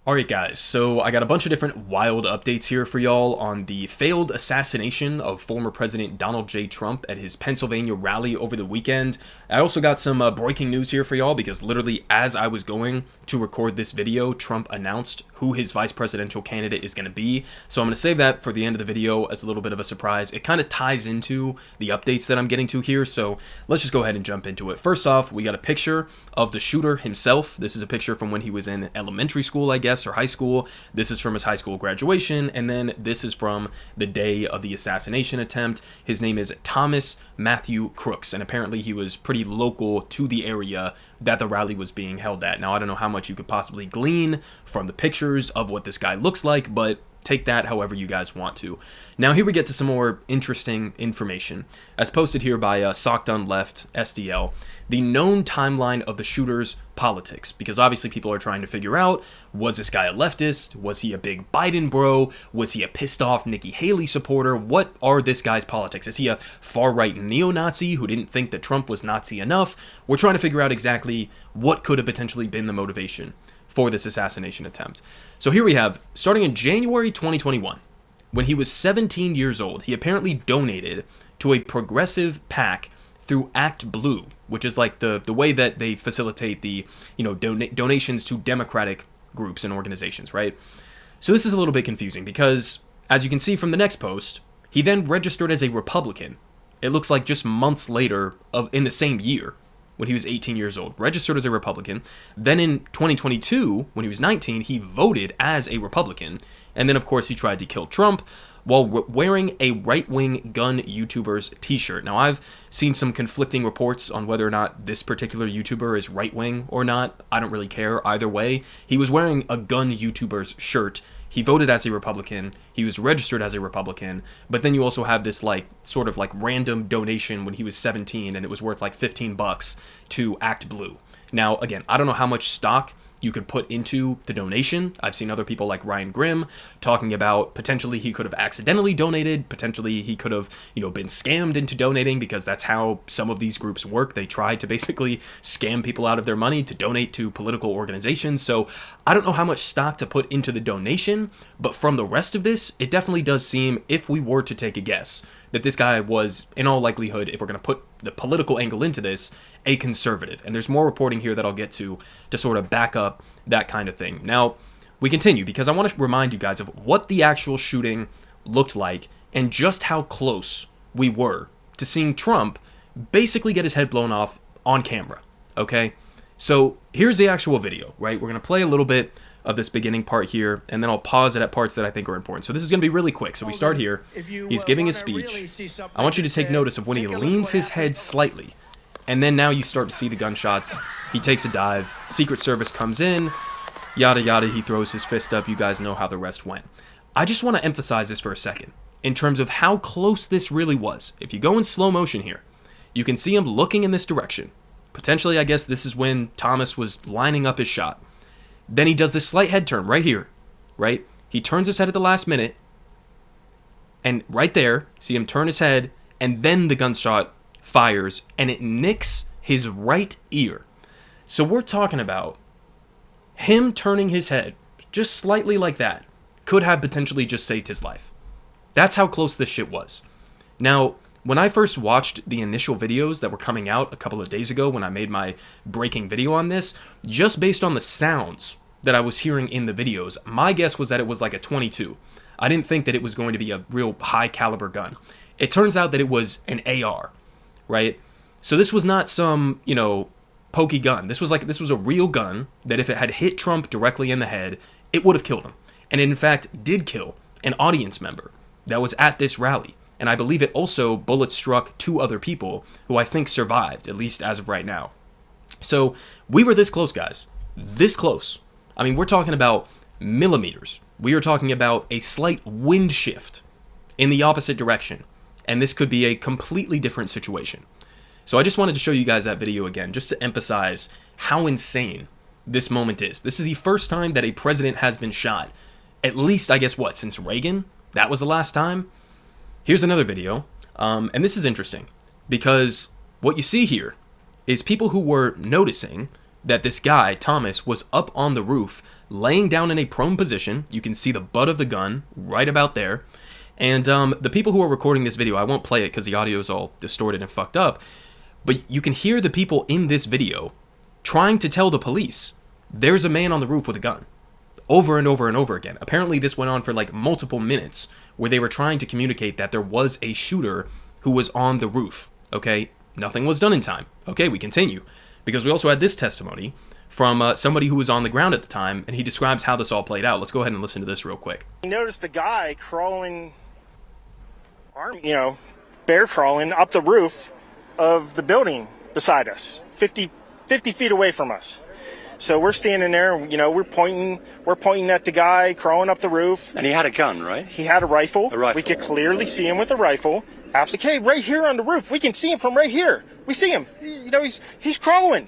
Alright guys, so I got a bunch of different wild updates here for y'all on the failed assassination of former President Donald J. Trump at his Pennsylvania rally over the weekend. I also got some breaking news here for y'all because literally as I was going to record this video, Trump announced who his vice presidential candidate is going to be. So I'm going to save that for the end of the video as a little bit of a surprise. It kind of ties into the updates that I'm getting to here, so let's just go ahead and jump into it. First off, we got a picture of the shooter himself. This is a picture from when he was in elementary school, I guess, or high school. This is from his high school graduation, and then this is from the day of the assassination attempt. His name is Thomas Matthew Crooks, and apparently he was pretty local to the area that the rally was being held at. Now, I don't know how much you could possibly glean from the pictures of what this guy looks like, but take that however you guys want to. Now here we get to some more interesting information. As posted here by Sock Done Left SDL, the known timeline of the shooter's politics, because obviously people are trying to figure out, was this guy a leftist? Was he a big Biden bro? Was he a pissed off Nikki Haley supporter? What are this guy's politics? Is he a far-right neo-Nazi who didn't think that Trump was Nazi enough? We're trying to figure out exactly what could have potentially been the motivation for this assassination attempt. So here we have, starting in January 2021, when he was 17 years old, he apparently donated to a progressive PAC through Act Blue, which is like the way that they facilitate the, donations to Democratic groups and organizations, right? So this is a little bit confusing because, as you can see from the next post, he then registered as a Republican. It looks like just months later in the same year, when he was 18 years old, registered as a Republican. Then in 2022, when he was 19, he voted as a Republican. And then, of course, he tried to kill Trump while wearing a right-wing gun YouTuber's t-shirt. Now, I've seen some conflicting reports on whether or not this particular YouTuber is right-wing or not. I don't really care either way. He was wearing a gun YouTuber's shirt. He voted as a Republican, he was registered as a Republican, but then you also have this sort of random donation when he was 17 and it was worth like $15 to Act Blue. Now, again, I don't know how much stock you could put into the donation. I've seen other people like Ryan Grimm talking about potentially he could have accidentally donated, potentially he could have, been scammed into donating, because that's how some of these groups work. They try to basically scam people out of their money to donate to political organizations. So I don't know how much stock to put into the donation, but from the rest of this, it definitely does seem, if we were to take a guess, that this guy was, in all likelihood, if we're going to put the political angle into this, a conservative. And there's more reporting here that I'll get to sort of back up that kind of thing. Now, we continue because I want to remind you guys of what the actual shooting looked like and just how close we were to seeing Trump basically get his head blown off on camera, okay? So here's the actual video, right? We're going to play a little bit of this beginning part here, and then I'll pause it at parts that I think are important. So this is going to be really quick. So we start here. He's giving his speech. I want you to take notice of when he leans his head slightly, and then now you start to see the gunshots. He takes a dive. Secret Service comes in, yada yada. He throws his fist up. You guys know how the rest went. I just want to emphasize this for a second in terms of how close this really was. If you go in slow motion here, you can see him looking in this direction. Potentially, I guess this is when Thomas was lining up his shot. Then he does this slight head turn right here, right? He turns his head at the last minute, and right there, see him turn his head, and then the gunshot fires, and it nicks his right ear. So we're talking about him turning his head just slightly like that could have potentially just saved his life. That's how close this shit was. Now, when I first watched the initial videos that were coming out a couple of days ago when I made my breaking video on this, just based on the sounds that I was hearing in the videos, my guess was that it was like a 22. I didn't think that it was going to be a real high caliber gun. It turns out that it was an AR, right? So this was not some, pokey gun. This was a real gun that if it had hit Trump directly in the head, it would have killed him. And it in fact did kill an audience member that was at this rally. And I believe it also bullet struck 2 other people who I think survived, at least as of right now. So we were this close, guys. This close. I mean, we're talking about millimeters. We are talking about a slight wind shift in the opposite direction. And this could be a completely different situation. So I just wanted to show you guys that video again, just to emphasize how insane this moment is. This is the first time that a president has been shot. At least, I guess, since Reagan? That was the last time? Here's another video, and this is interesting, because what you see here is people who were noticing that this guy, Thomas, was up on the roof, laying down in a prone position. You can see the butt of the gun right about there. And the people who are recording this video, I won't play it because the audio is all distorted and fucked up, but you can hear the people in this video trying to tell the police, there's a man on the roof with a gun. Over and over and over again. Apparently this went on for like multiple minutes where they were trying to communicate that there was a shooter who was on the roof. Okay, nothing was done in time. Okay, we continue. Because we also had this testimony from somebody who was on the ground at the time, and he describes how this all played out. Let's go ahead and listen to this real quick. He noticed the guy crawling, bear crawling up the roof of the building beside us, 50 feet away from us. So we're standing there, we're pointing at the guy crawling up the roof. And he had a gun, right? He had a rifle. A rifle. We could clearly see him with a rifle. Absolutely. Okay, right here on the roof. We can see him from right here. We see him. He's crawling.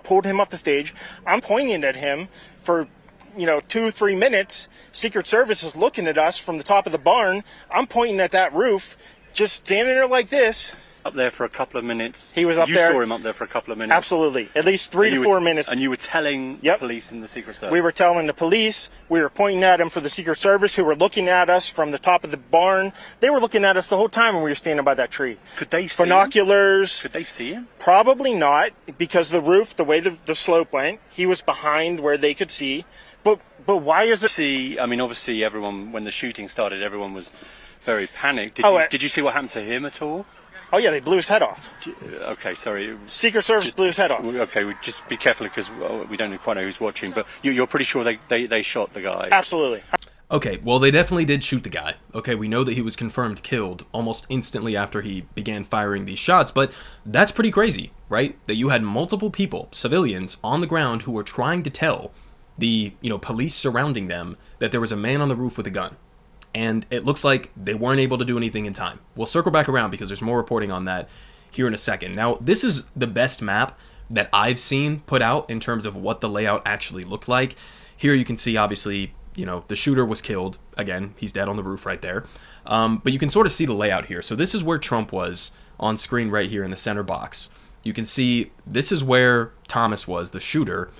Pulled him off the stage. I'm pointing at him for 2-3 minutes. Secret Service is looking at us from the top of the barn. I'm pointing at that roof, just standing there like this. Up there for a couple of minutes. He was up there. You saw him up there for a couple of minutes. Absolutely. At least 3 to 4 minutes. And you were telling the police and the Secret Service? We were telling the police. We were pointing at him for the Secret Service, who were looking at us from the top of the barn. They were looking at us the whole time when we were standing by that tree. Could they see Binoculars. Him? Could they see him? Probably not, because the roof, the way the slope went, he was behind where they could see. But why is it? Obviously everyone, when the shooting started, everyone was very panicked. Did you see what happened to him at all? Oh, yeah, they blew his head off. Okay, sorry. Secret Service blew his head off. Okay, just be careful because we don't quite know who's watching, but you're pretty sure they shot the guy. Absolutely. Okay, well, they definitely did shoot the guy. Okay, we know that he was confirmed killed almost instantly after he began firing these shots, but that's pretty crazy, right? That you had multiple people, civilians, on the ground who were trying to tell the, police surrounding them that there was a man on the roof with a gun. And it looks like they weren't able to do anything in time. We'll circle back around because there's more reporting on that here in a second. Now, this is the best map that I've seen put out in terms of what the layout actually looked like. Here you can see, obviously, the shooter was killed. Again, he's dead on the roof right there. But you can sort of see the layout here. So this is where Trump was on screen right here in the center box. You can see this is where Thomas was, the shooter,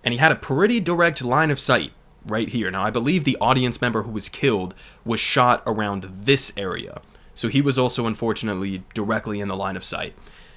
and he had a pretty direct line of sight right here. Now, I believe the audience member who was killed was shot around this area. So he was also, unfortunately, directly in the line of sight.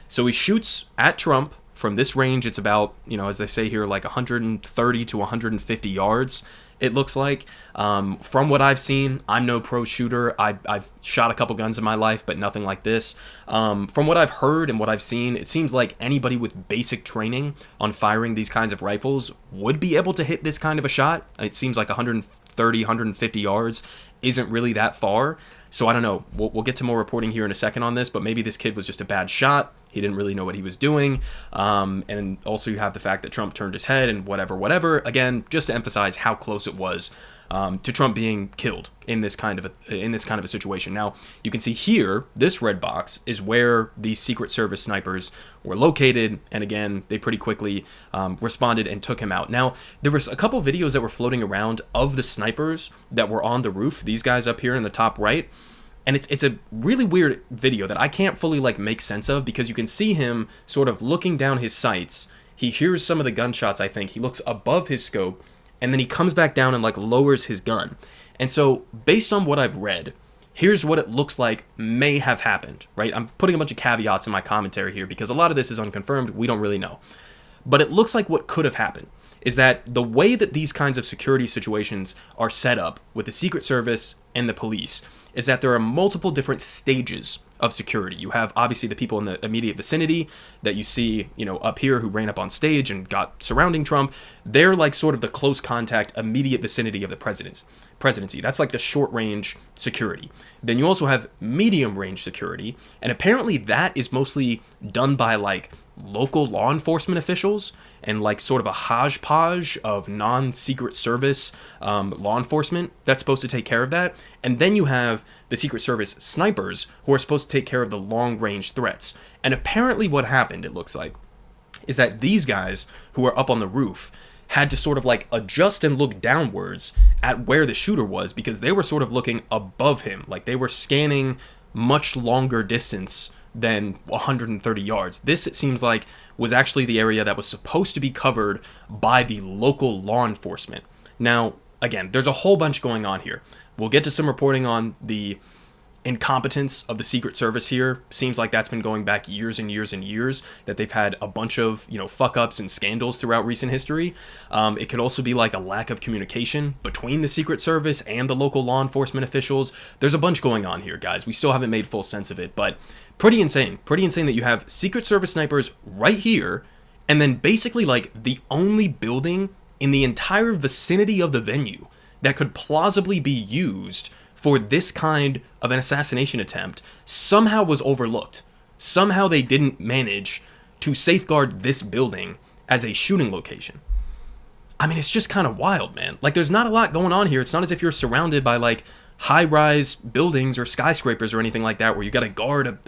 So he shoots at Trump from this range. It's about, as they say here, like 130 to 150 yards, it looks like. From what I've seen, I'm no pro shooter. I've shot a couple guns in my life, but nothing like this. From what I've heard and what I've seen, it seems like anybody with basic training on firing these kinds of rifles would be able to hit this kind of a shot. It seems like 130, 150 yards isn't really that far. So I don't know. We'll get to more reporting here in a second on this, but maybe this kid was just a bad shot. He didn't really know what he was doing. And also you have the fact that Trump turned his head and whatever. Again, just to emphasize how close it was to Trump being killed in this kind of a situation. Now, you can see here, this red box is where the Secret Service snipers were located. And again, they pretty quickly responded and took him out. Now, there was a couple videos that were floating around of the snipers that were on the roof. These guys up here in the top right. And it's a really weird video that I can't fully make sense of, because you can see him sort of looking down his sights. He hears some of the gunshots, I think. He looks above his scope, and then he comes back down and lowers his gun. And so, based on what I've read, here's what it looks like may have happened, right? I'm putting a bunch of caveats in my commentary here because a lot of this is unconfirmed. We don't really know. But it looks like what could have happened is that the way that these kinds of security situations are set up with the Secret Service and the police is that there are multiple different stages of security. You have obviously the people in the immediate vicinity that you see, up here who ran up on stage and got surrounding Trump. They're sort of the close contact, immediate vicinity of the presidency. That's the short range security. Then you also have medium range security, and apparently that is mostly done by local law enforcement officials and sort of a hodgepodge of non-Secret Service law enforcement that's supposed to take care of that. And then you have the Secret Service snipers who are supposed to take care of the long-range threats. And apparently what happened, it looks like, is that these guys who are up on the roof had to sort of adjust and look downwards at where the shooter was, because they were sort of looking above him. They were scanning much longer distance than 130 yards. This, it seems like, was actually the area that was supposed to be covered by the local law enforcement. Now, again, there's a whole bunch going on here. We'll get to some reporting on the incompetence of the Secret Service here. Seems like that's been going back years and years and years, that they've had a bunch of, fuck-ups and scandals throughout recent history. It could also be like a lack of communication between the Secret Service and the local law enforcement officials. There's a bunch going on here, guys. We still haven't made full sense of it, but pretty insane. Pretty insane that you have Secret Service snipers right here, and then basically like the only building in the entire vicinity of the venue that could plausibly be used for this kind of an assassination attempt somehow was overlooked. Somehow they didn't manage to safeguard this building as a shooting location. I mean, it's just kind of wild, man. Like, there's not a lot going on here. It's not as if you're surrounded by, like, high-rise buildings or skyscrapers or anything like that where you got to guard,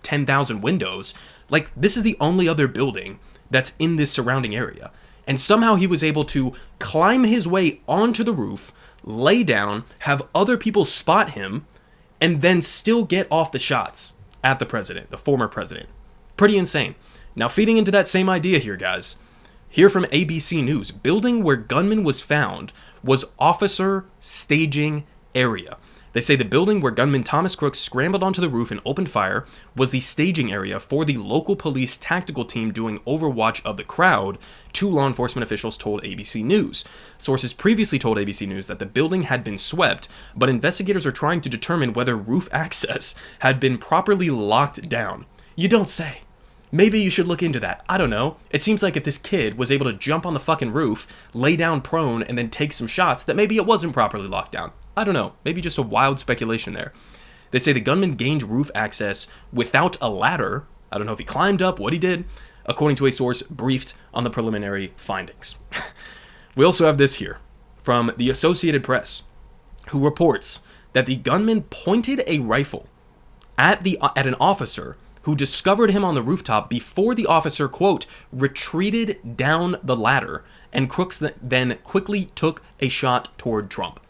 10,000 windows. Like, this is the only other building that's in this surrounding area. And somehow he was able to climb his way onto the roof, lay down, have other people spot him, and then still get off the shots at the president, the former president. Pretty insane. Now, feeding into that same idea here, guys, here from ABC News, building where gunman was found was officer staging area. They say the building where gunman Thomas Crooks scrambled onto the roof and opened fire was the staging area for the local police tactical team doing overwatch of the crowd, two law enforcement officials told ABC News. Sources previously told ABC News that the building had been swept, but investigators are trying to determine whether roof access had been properly locked down. You don't say. Maybe you should look into that. I don't know. It seems like if this kid was able to jump on the fucking roof, lay down prone, and then take some shots, that maybe it wasn't properly locked down. I don't know. Maybe just a wild speculation there. They say the gunman gained roof access without a ladder. I don't know if he climbed up, what he did, according to a source briefed on the preliminary findings. We also have this here from the Associated Press, who reports that the gunman pointed a rifle at an officer who discovered him on the rooftop before the officer, quote, retreated down the ladder, and Crooks then quickly took a shot toward Trump.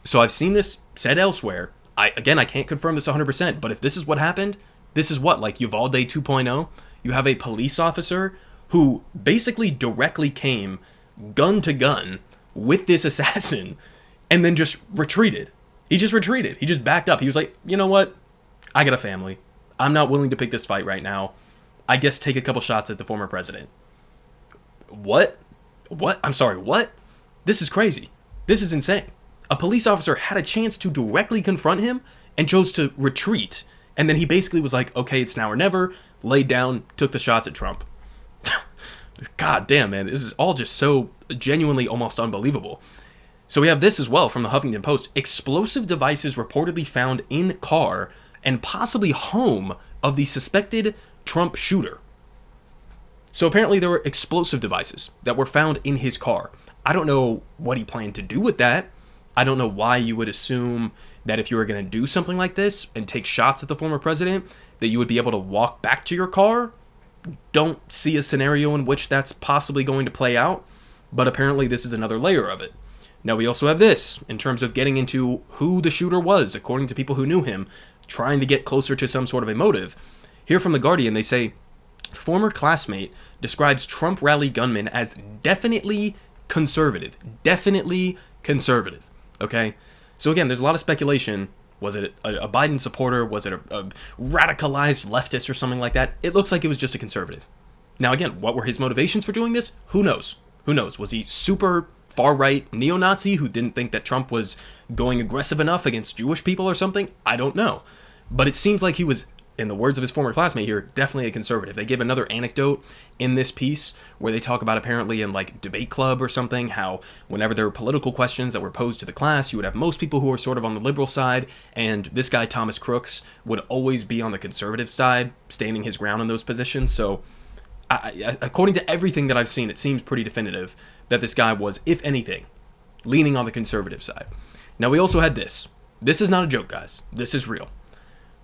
So I've seen this said elsewhere. I can't confirm this 100%, but if this is what happened, this is what, like Uvalde 2.0? You have a police officer who basically directly came gun to gun with this assassin and then just retreated. He just retreated. He just backed up. He was like, you know what? I got a family. I'm not willing to pick this fight right now. I guess take a couple shots at the former president. What? I'm sorry, what? This is crazy. This is insane. A police officer had a chance to directly confront him and chose to retreat. And then he basically was like, okay, it's now or never, laid down, took the shots at Trump. God damn, man. This is all just so genuinely almost unbelievable. So we have this as well from the Huffington Post. Explosive devices reportedly found in car and possibly home of the suspected Trump shooter. So apparently there were explosive devices that were found in his car. I don't know what he planned to do with that. I don't know why you would assume that if you were going to do something like this and take shots at the former president, that you would be able to walk back to your car. Don't see a scenario in which that's possibly going to play out, but apparently this is another layer of it. Now we also have this, in terms of getting into who the shooter was, according to people who knew him, trying to get closer to some sort of a motive. Here from The Guardian, they say, former classmate describes Trump rally gunman as definitely conservative. Definitely conservative. Okay? So again, there's a lot of speculation. Was it a Biden supporter? Was it a radicalized leftist or something like that? It looks like it was just a conservative. Now again, what were his motivations for doing this? Who knows? Who knows? Was he super far-right neo-Nazi who didn't think that Trump was going aggressive enough against Jewish people or something? I don't know. But it seems like he was, in the words of his former classmate here, definitely a conservative. They give another anecdote in this piece where they talk about apparently in like debate club or something, how whenever there were political questions that were posed to the class, you would have most people who are sort of on the liberal side, and this guy Thomas Crooks would always be on the conservative side, standing his ground in those positions. So according to everything that I've seen, it seems pretty definitive that this guy was, if anything, leaning on the conservative side. Now we also had this. This is not a joke, guys. This is real.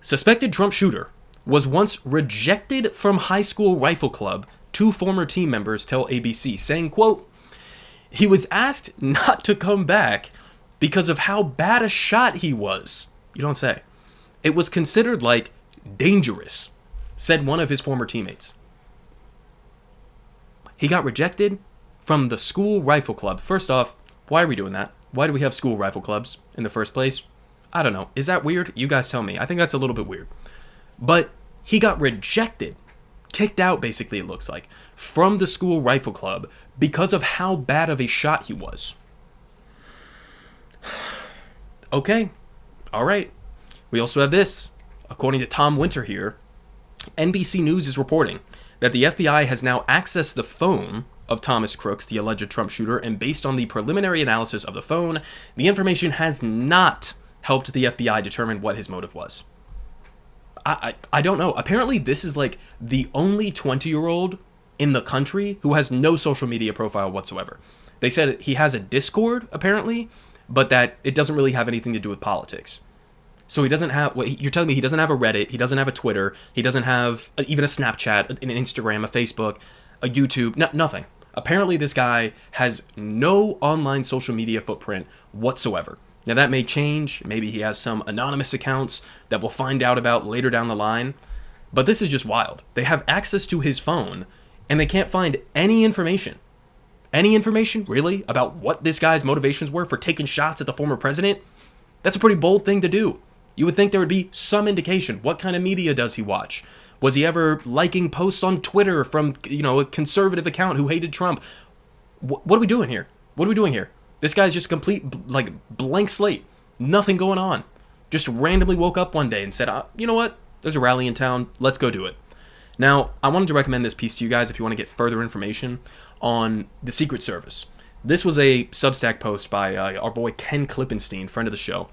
Suspected Trump shooter was once rejected from high school rifle club, two former team members tell ABC, saying, quote, he was asked not to come back because of how bad a shot he was. You don't say. It was considered like dangerous, said one of his former teammates. He got rejected from the school rifle club. First off, why are we doing that? Why do we have school rifle clubs in the first place? I don't know. Is that weird? You guys tell me. I think that's a little bit weird. But he got rejected, kicked out basically it looks like, from the school rifle club because of how bad of a shot he was. Okay. All right. We also have this. According to Tom Winter here, NBC News is reporting that the FBI has now accessed the phone of Thomas Crooks, the alleged Trump shooter, and based on the preliminary analysis of the phone, the information has not helped the FBI determine what his motive was. I don't know. Apparently, this is like the only 20-year-old in the country who has no social media profile whatsoever. They said he has a Discord, apparently, but that it doesn't really have anything to do with politics. So he doesn't have, you're telling me he doesn't have a Reddit, he doesn't have a Twitter, he doesn't have even a Snapchat, an Instagram, a Facebook, a YouTube, nothing. Apparently this guy has no online social media footprint whatsoever. Now that may change, maybe he has some anonymous accounts that we'll find out about later down the line, but this is just wild. They have access to his phone and they can't find any information. Any information, really, about what this guy's motivations were for taking shots at the former president? That's a pretty bold thing to do. You would think there would be some indication. What kind of media does he watch? Was he ever liking posts on Twitter from, a conservative account who hated Trump? What are we doing here? What are we doing here? This guy's just a complete, blank slate. Nothing going on. Just randomly woke up one day and said, you know what? There's a rally in town. Let's go do it. Now, I wanted to recommend this piece to you guys if you want to get further information on the Secret Service. This was a Substack post by our boy Ken Klippenstein, friend of the show.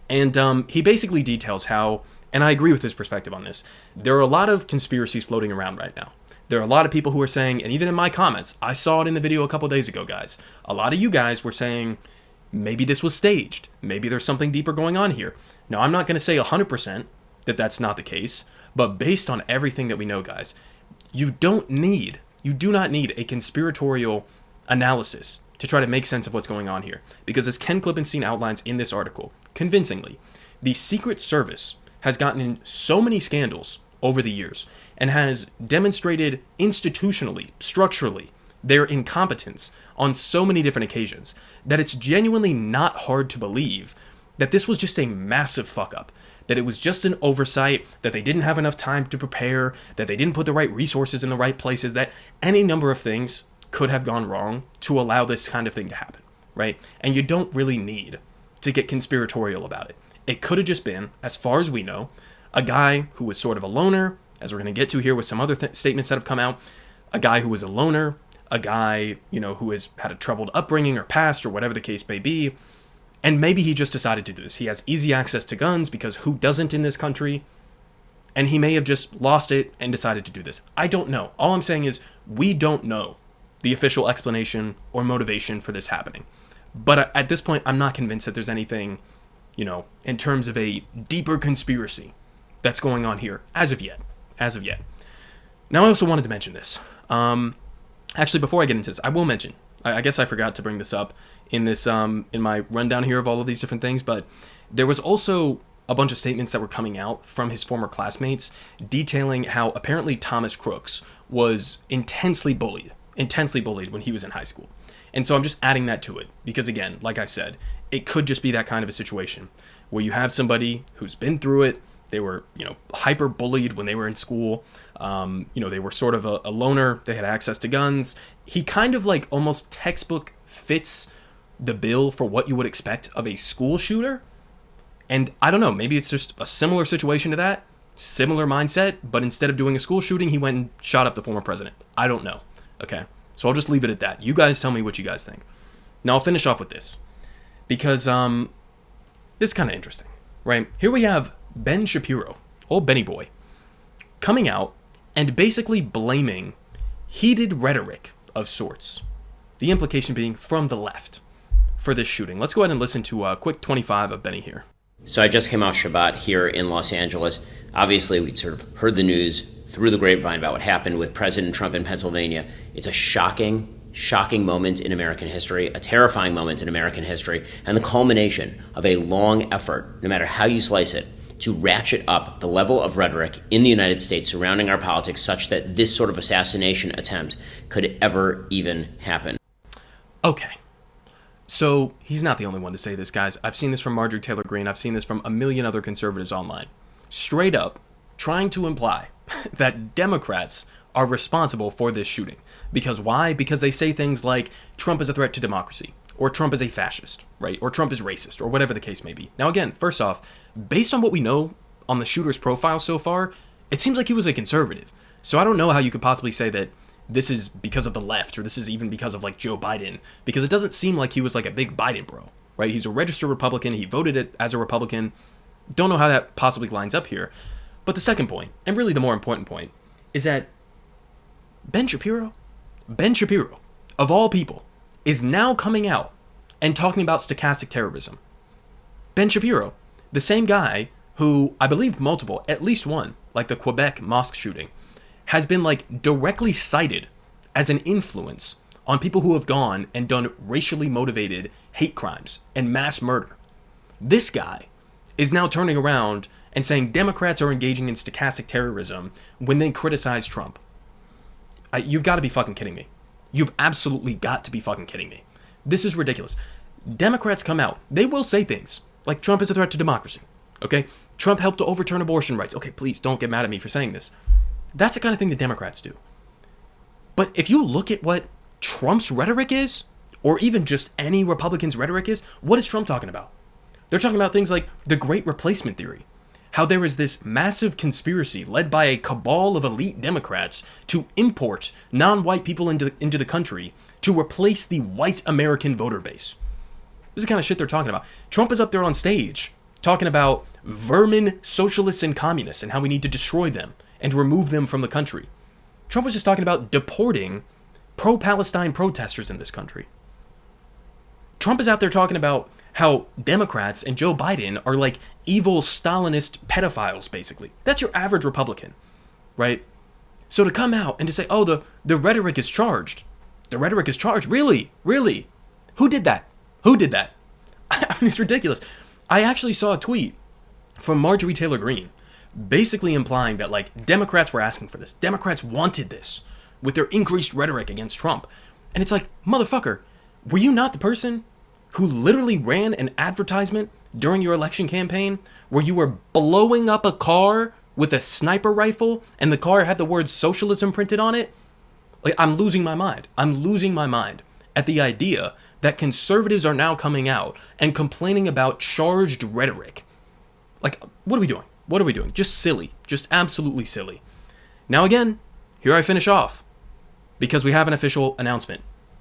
And he basically details how, and I agree with his perspective on this, there are a lot of conspiracies floating around right now. There are a lot of people who are saying, and even in my comments, I saw it in the video a couple days ago, guys. A lot of you guys were saying, maybe this was staged. Maybe there's something deeper going on here. Now, I'm not going to say 100% that that's not the case, but based on everything that we know, guys, you do not need a conspiratorial analysis to try to make sense of what's going on here. Because as Ken Klippenstein outlines in this article, convincingly, the Secret Service has gotten in so many scandals over the years and has demonstrated institutionally, structurally, their incompetence on so many different occasions that it's genuinely not hard to believe that this was just a massive fuck up, that it was just an oversight, that they didn't have enough time to prepare, that they didn't put the right resources in the right places, that any number of things could have gone wrong to allow this kind of thing to happen, right? And you don't really need to get conspiratorial about it. It could have just been, as far as we know, a guy who was sort of a loner, as we're going to get to here with some other statements that have come out, a guy who was a loner, a guy, who has had a troubled upbringing or past or whatever the case may be, and maybe he just decided to do this. He has easy access to guns because who doesn't in this country? And he may have just lost it and decided to do this. I don't know. All I'm saying is we don't know the official explanation or motivation for this happening. But at this point, I'm not convinced that there's anything, in terms of a deeper conspiracy that's going on here as of yet. Now, I also wanted to mention this. Actually, before I get into this, I will mention, I guess I forgot to bring this up in this, in my rundown here of all of these different things, but there was also a bunch of statements that were coming out from his former classmates detailing how apparently Thomas Crooks was intensely bullied when he was in high school. And so I'm just adding that to it because, again, like I said, it could just be that kind of a situation where you have somebody who's been through it. They were, hyper bullied when they were in school. They were sort of a loner. They had access to guns. He kind of almost textbook fits the bill for what you would expect of a school shooter. And I don't know, maybe it's just a similar situation to that, similar mindset, but instead of doing a school shooting, he went and shot up the former president. I don't know. Okay. So I'll just leave it at that. You guys tell me what you guys think. Now I'll finish off with this because this is kind of interesting, right? Here we have Ben Shapiro, old Benny boy, coming out and basically blaming heated rhetoric of sorts. The implication being from the left for this shooting. Let's go ahead and listen to a quick 25 of Benny here. So I just came off Shabbat here in Los Angeles. Obviously, we sort of heard the news through the grapevine about what happened with President Trump in Pennsylvania. It's a shocking moment in American history, a terrifying moment in American history, and the culmination of a long effort, no matter how you slice it, to ratchet up the level of rhetoric in the United States surrounding our politics such that this sort of assassination attempt could ever even happen. Okay. So he's not the only one to say this, guys. I've seen this from Marjorie Taylor Greene. I've seen this from a million other conservatives online. Straight up trying to imply that Democrats are responsible for this shooting. Because why? Because they say things like Trump is a threat to democracy, or Trump is a fascist, right? Or Trump is racist, or whatever the case may be. Now, again, first off, based on what we know on the shooter's profile so far, it seems like he was a conservative. So I don't know how you could possibly say that this is because of the left, or this is even because of like Joe Biden, because it doesn't seem like he was like a big Biden bro, right? He's a registered Republican. He voted it as a Republican. Don't know how that possibly lines up here. But the second point, and really the more important point, is that Ben Shapiro, of all people, is now coming out and talking about stochastic terrorism. Ben Shapiro, the same guy who, I believe multiple, at least one, like the Quebec mosque shooting, has been like directly cited as an influence on people who have gone and done racially motivated hate crimes and mass murder. This guy is now turning around and saying Democrats are engaging in stochastic terrorism when they criticize Trump. You've got to be fucking kidding me. You've absolutely got to be fucking kidding me. This is ridiculous. Democrats come out. They will say things like Trump is a threat to democracy. Okay? Trump helped to overturn abortion rights. Okay, please don't get mad at me for saying this. That's the kind of thing the Democrats do. But if you look at what Trump's rhetoric is, or even just any Republican's rhetoric is, what is Trump talking about? They're talking about things like the Great Replacement Theory. How there is this massive conspiracy led by a cabal of elite Democrats to import non-white people into the country to replace the white American voter base. This is the kind of shit they're talking about. Trump is up there on stage talking about vermin socialists and communists and how we need to destroy them and remove them from the country. Trump was just talking about deporting pro-Palestine protesters in this country. Trump is out there talking about how Democrats and Joe Biden are like evil Stalinist pedophiles, basically. That's your average Republican, right? So to come out and to say, oh, the rhetoric is charged. The rhetoric is charged. Really? Really? Who did that? Who did that? I mean, it's ridiculous. I actually saw a tweet from Marjorie Taylor Greene basically implying that like Democrats were asking for this. Democrats wanted this with their increased rhetoric against Trump. And it's like, motherfucker, were you not the person who literally ran an advertisement during your election campaign where you were blowing up a car with a sniper rifle and the car had the word socialism printed on it? Like, I'm losing my mind. I'm losing my mind at the idea that conservatives are now coming out and complaining about charged rhetoric. Like, what are we doing? What are we doing? Just silly. Just absolutely silly. Now again, here I finish off because we have an official announcement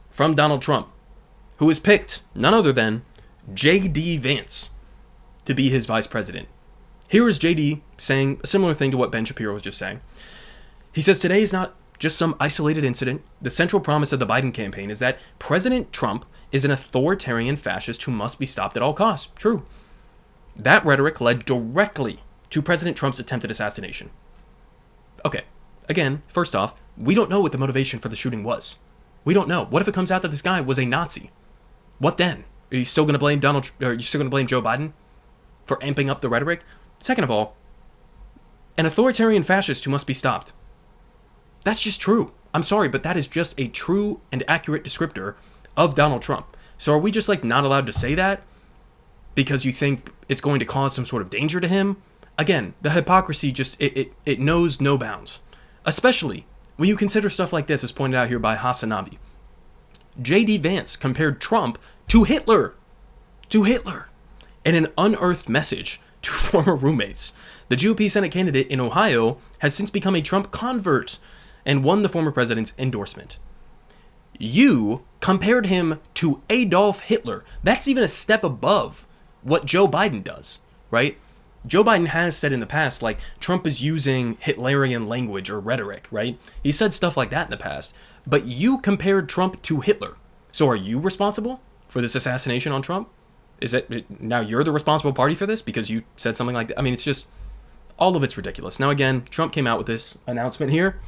from Donald Trump, who has picked none other than JD Vance to be his vice president. Here is JD saying a similar thing to what Ben Shapiro was just saying. He says, today is not just some isolated incident. The central promise of the Biden campaign is that President Trump is an authoritarian fascist who must be stopped at all costs. True. That rhetoric led directly to President Trump's attempted assassination. Okay, again, first off, we don't know what the motivation for the shooting was. We don't know. What if it comes out that this guy was a Nazi? What then? Are you still going to blame Joe Biden for amping up the rhetoric? Second of all, an authoritarian fascist who must be stopped. That's just true. I'm sorry, but that is just a true and accurate descriptor of Donald Trump. So are we just like not allowed to say that because you think it's going to cause some sort of danger to him? Again, the hypocrisy just, it knows no bounds. Especially when you consider stuff like this, as pointed out here by Hasanabi. JD Vance compared Trump to Hitler. To Hitler. In an unearthed message to former roommates. The GOP Senate candidate in Ohio has since become a Trump convert and won the former president's endorsement. You compared him to Adolf Hitler. That's even a step above what Joe Biden does, right? Joe Biden has said in the past, like, Trump is using Hitlerian language or rhetoric, right? He said stuff like that in the past. But you compared Trump to Hitler. So are you responsible for this assassination on Trump? Is it now you're the responsible party for this because you said something like that? I mean, it's just, all of it's ridiculous. Now again, Trump came out with this announcement here.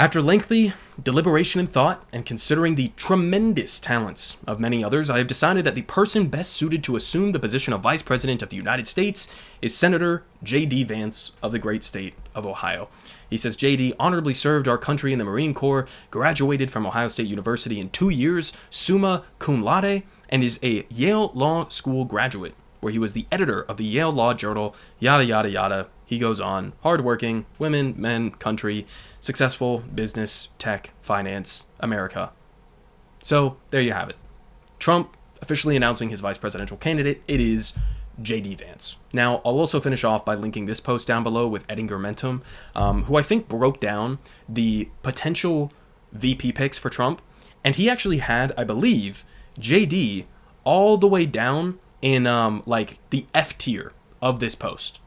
After lengthy deliberation and thought, and considering the tremendous talents of many others, I have decided that the person best suited to assume the position of Vice President of the United States is Senator JD Vance of the great state of Ohio. He says JD honorably served our country in the Marine Corps, graduated from Ohio State University in 2 years, summa cum laude, and is a Yale Law School graduate, where he was the editor of the Yale Law Journal, yada yada yada. He goes on, hardworking, women, men, country, successful, business, tech, finance, America. So, there you have it. Trump officially announcing his vice presidential candidate. It is JD Vance. Now, I'll also finish off by linking this post down below with Edinger Mentum, who I think broke down the potential VP picks for Trump. And he actually had, I believe, JD all the way down in like the F tier of this post.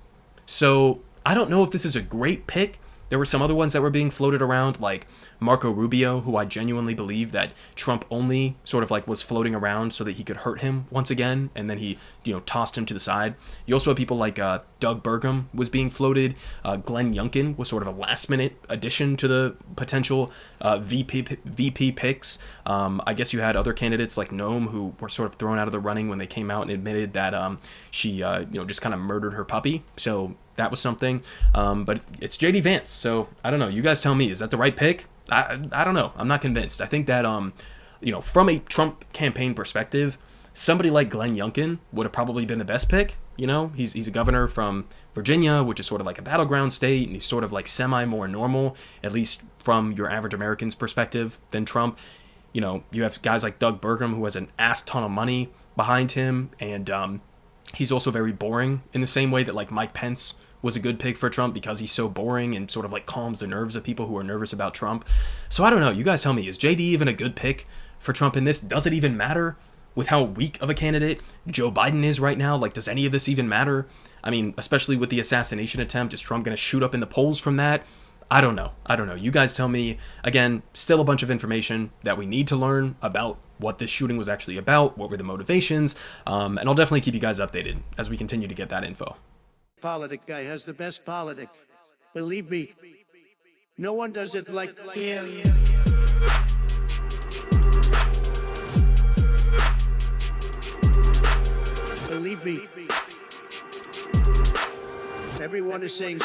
So I don't know if this is a great pick. There were some other ones that were being floated around, like Marco Rubio, who I genuinely believe that Trump only sort of like was floating around so that he could hurt him once again, and then he, tossed him to the side. You also have people like Doug Burgum was being floated. Glenn Youngkin was sort of a last-minute addition to the potential VP picks. I guess you had other candidates like Noam, who were sort of thrown out of the running when they came out and admitted that she, just kind of murdered her puppy. So that was something. But it's JD Vance. So I don't know. You guys tell me. Is that the right pick? I don't know. I'm not convinced. I think that, from a Trump campaign perspective, somebody like Glenn Youngkin would have probably been the best pick. He's a governor from Virginia, which is sort of like a battleground state, and he's sort of like semi more normal, at least from your average American's perspective, than Trump. You have guys like Doug Burgum, who has an ass ton of money behind him, and he's also very boring in the same way that like Mike Pence was a good pick for Trump because he's so boring and sort of like calms the nerves of people who are nervous about Trump. So I don't know. You guys tell me, is JD even a good pick for Trump in this? Does it even matter with how weak of a candidate Joe Biden is right now? Like, does any of this even matter? I mean, especially with the assassination attempt, is Trump going to shoot up in the polls from that? I don't know. You guys tell me. Again, still a bunch of information that we need to learn about what this shooting was actually about, what were the motivations, and I'll definitely keep you guys updated as we continue to get that info. Politic guy has the best politic. Believe me, no one does it like him. Believe me, everyone is saying